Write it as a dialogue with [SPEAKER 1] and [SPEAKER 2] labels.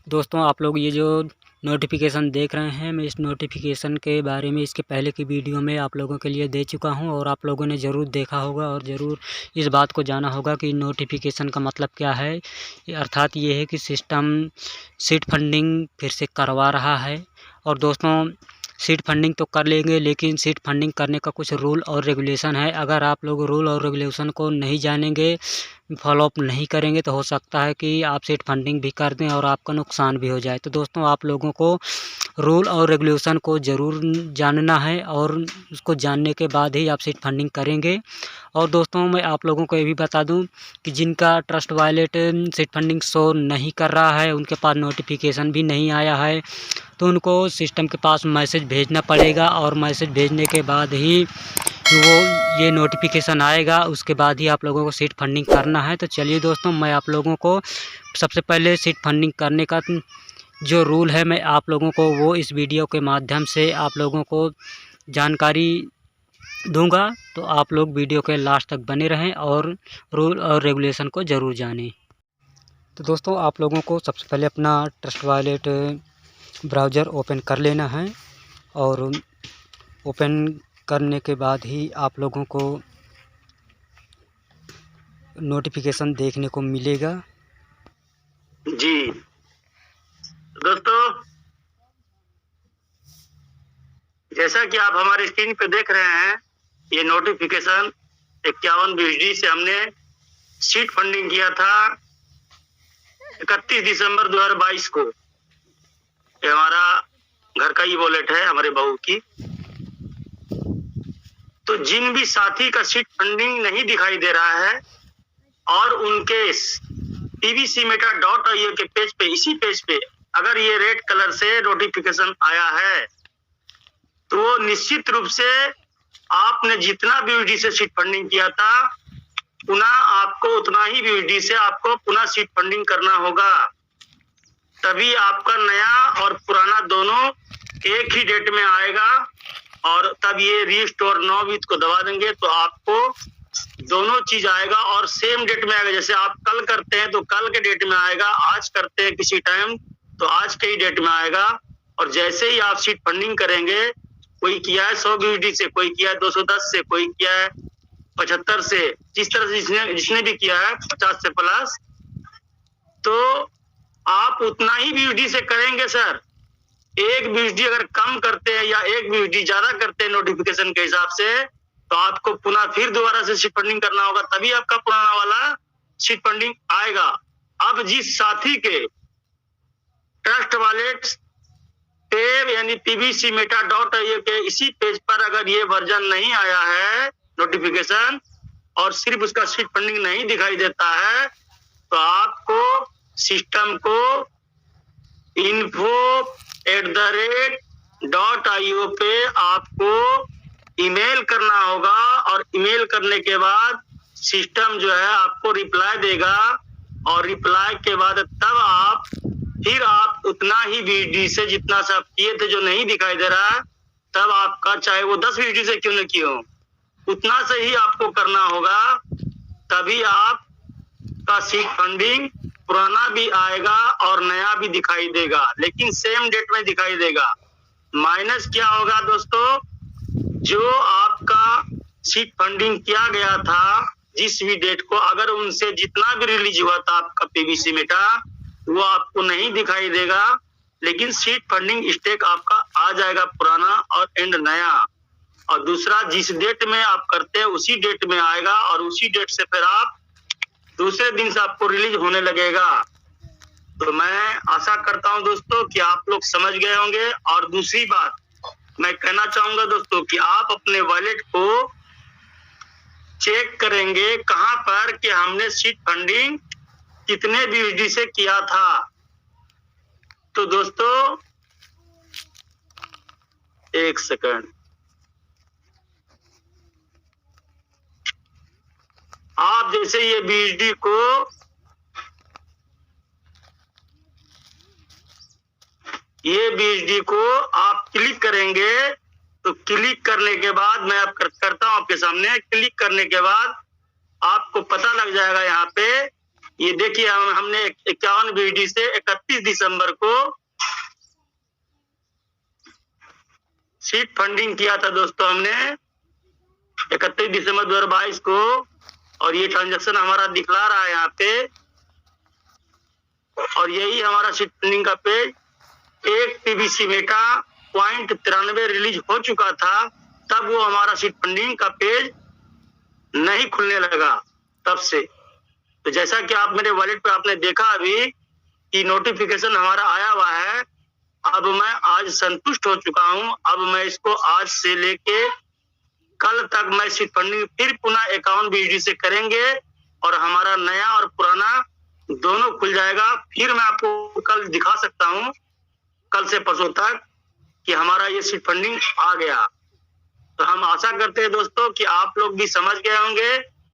[SPEAKER 1] दोस्तों आप लोग ये जो नोटिफिकेशन देख रहे हैं, मैं इस नोटिफिकेशन के बारे में इसके पहले की वीडियो में आप लोगों के लिए दे चुका हूं और आप लोगों ने ज़रूर देखा होगा और ज़रूर इस बात को जाना होगा कि नोटिफिकेशन का मतलब क्या है। अर्थात ये है कि सिस्टम सीड फंडिंग फिर से करवा रहा है। और दोस्तों सीड फंडिंग तो कर लेंगे, लेकिन सीड फंडिंग करने का कुछ रूल और रेगुलेशन है। अगर आप लोग रूल और रेगुलेशन को नहीं जानेंगे, फॉलोअप नहीं करेंगे, तो हो सकता है कि आप सीड फंडिंग भी कर दें और आपका नुकसान भी हो जाए। तो दोस्तों आप लोगों को रूल और रेगुलेशन को ज़रूर जानना है और उसको जानने के बाद ही आप सीड फंडिंग करेंगे। और दोस्तों मैं आप लोगों को ये भी बता दूं कि जिनका trust wallet seed funding show नहीं कर रहा है, उनके पास नोटिफिकेशन भी नहीं आया है, तो उनको सिस्टम के पास मैसेज भेजना पड़ेगा और मैसेज भेजने के बाद ही वो ये नोटिफिकेशन आएगा। उसके बाद ही आप लोगों को सीड फंडिंग करना है। तो चलिए दोस्तों, मैं आप लोगों को सबसे पहले सीड फंडिंग करने का जो रूल है मैं आप लोगों को वो इस वीडियो के माध्यम से आप लोगों को जानकारी दूंगा। तो आप लोग वीडियो के लास्ट तक बने रहें और रूल और रेगुलेशन को ज़रूर जानें। तो दोस्तों आप लोगों को सबसे पहले अपना ट्रस्ट वॉलेट ब्राउज़र ओपन कर लेना है और ओपन करने के बाद ही आप लोगों को नोटिफिकेशन देखने को मिलेगा।
[SPEAKER 2] जी दोस्तों, जैसा कि आप हमारे स्क्रीन पे देख रहे हैं, ये नोटिफिकेशन 51 BSD से हमने सीड फंडिंग किया था 31 दिसंबर 2022 को। ये हमारा घर का ही वॉलेट है, हमारे बहू की। तो जिन भी साथी का सीड फंडिंग नहीं दिखाई दे रहा है और उनके tvcmeta.io के पेज पे, इसी पेज पे अगर ये रेड कलर से नोटिफिकेशन आया है, तो निश्चित रूप से आपने जितना BSD से सीड फंडिंग किया था, पुनः आपको उतना ही BSD से आपको पुनः सीड फंडिंग करना होगा। तभी आपका नया और पुराना दोनों एक ही डेट में आएगा और तब ये रीस्टोर नाउ विथ को दबा देंगे तो आपको दोनों चीज आएगा और सेम डेट में आएगा। जैसे आप कल करते हैं तो कल के डेट में आएगा, आज करते हैं किसी टाइम तो आज के ही डेट में आएगा। और जैसे ही आप सीड फंडिंग करेंगे, कोई किया है 100 BSD से, कोई किया है 210 से, कोई किया है 75 से, जिस तरह से जिसने भी किया है 50 से प्लस, तो आप उतना ही BSD से करेंगे सर। एक BSD अगर कम करते हैं या एक BSD ज्यादा करते हैं नोटिफिकेशन के हिसाब से, तो आपको पुनः फिर दोबारा से सीड फंडिंग करना होगा, तभी आपका पुराना वाला सीड फंडिंग आएगा। अब जिस साथी के ट्रस्ट वॉलेट पे यानी tvcmeta.io के इसी पेज पर अगर ये वर्जन नहीं आया है नोटिफिकेशन और सिर्फ उसका सीड फंडिंग नहीं दिखाई देता है, तो आपको सिस्टम को info@.io पे आपको ईमेल करना होगा और ईमेल करने के बाद सिस्टम जो है आपको रिप्लाई देगा और रिप्लाई के बाद तब फिर आप उतना ही BSD से जितना से आप किए थे जो नहीं दिखाई दे रहा है, तब आपका चाहे वो 10 BSD से क्यों न किए हो, उतना से ही आपको करना होगा। तभी आपका सीड फंडिंग पुराना भी आएगा और नया भी दिखाई देगा, लेकिन सेम डेट में दिखाई देगा। माइनस क्या होगा दोस्तों, जो आपका सीड फंडिंग किया गया था जिस भी डेट को, अगर उनसे जितना भी रिलीज हुआ था आपका tvcmeta, वो आपको नहीं दिखाई देगा, लेकिन सीड फंडिंग स्टेक आपका आ जाएगा पुराना और एंड नया। और दूसरा, जिस डेट में आप करते हैं उसी डेट में आएगा और उसी डेट से फिर आप दूसरे दिन से आपको रिलीज होने लगेगा। तो मैं आशा करता हूं दोस्तों कि आप लोग समझ गए होंगे। और दूसरी बात मैं कहना चाहूंगा दोस्तों कि आप अपने वॉलेट को चेक करेंगे कहां पर कि हमने सीड फंडिंग कितने BSD से किया था। तो दोस्तों एक सेकंड, आप जैसे ये BSD को आप क्लिक करेंगे, तो क्लिक करने के बाद मैं आप करता हूं आपके सामने। क्लिक करने के बाद आपको पता लग जाएगा यहाँ पे ये देखिए हमने 51 बीडी से 31 दिसंबर को सीट फंडिंग किया था दोस्तों हमने 31 दिसंबर 2022 को, और ये ट्रांजैक्शन हमारा दिखला रहा है यहाँ पे, और यही हमारा सीट फंडिंग का पेज। एक पीबीसी मेटा 0.93 रिलीज हो चुका था, तब वो हमारा सीट फंडिंग का पेज नहीं खुलने लगा तब से। तो जैसा कि आप मेरे वॉलेट पे आपने देखा अभी कि नोटिफिकेशन हमारा आया हुआ है, अब मैं आज संतुष्ट हो चुका हूं। अब मैं इसको आज से लेके कल तक मैं सीट फंडिंग फिर पुनः 51 बीडी से करेंगे और हमारा नया और पुराना दोनों खुल जाएगा। फिर मैं आपको कल दिखा सकता हूं, कल से परसों तक, कि हमारा ये सीट फंडिंग आ गया। तो हम आशा करते हैं दोस्तों कि आप लोग भी समझ गए होंगे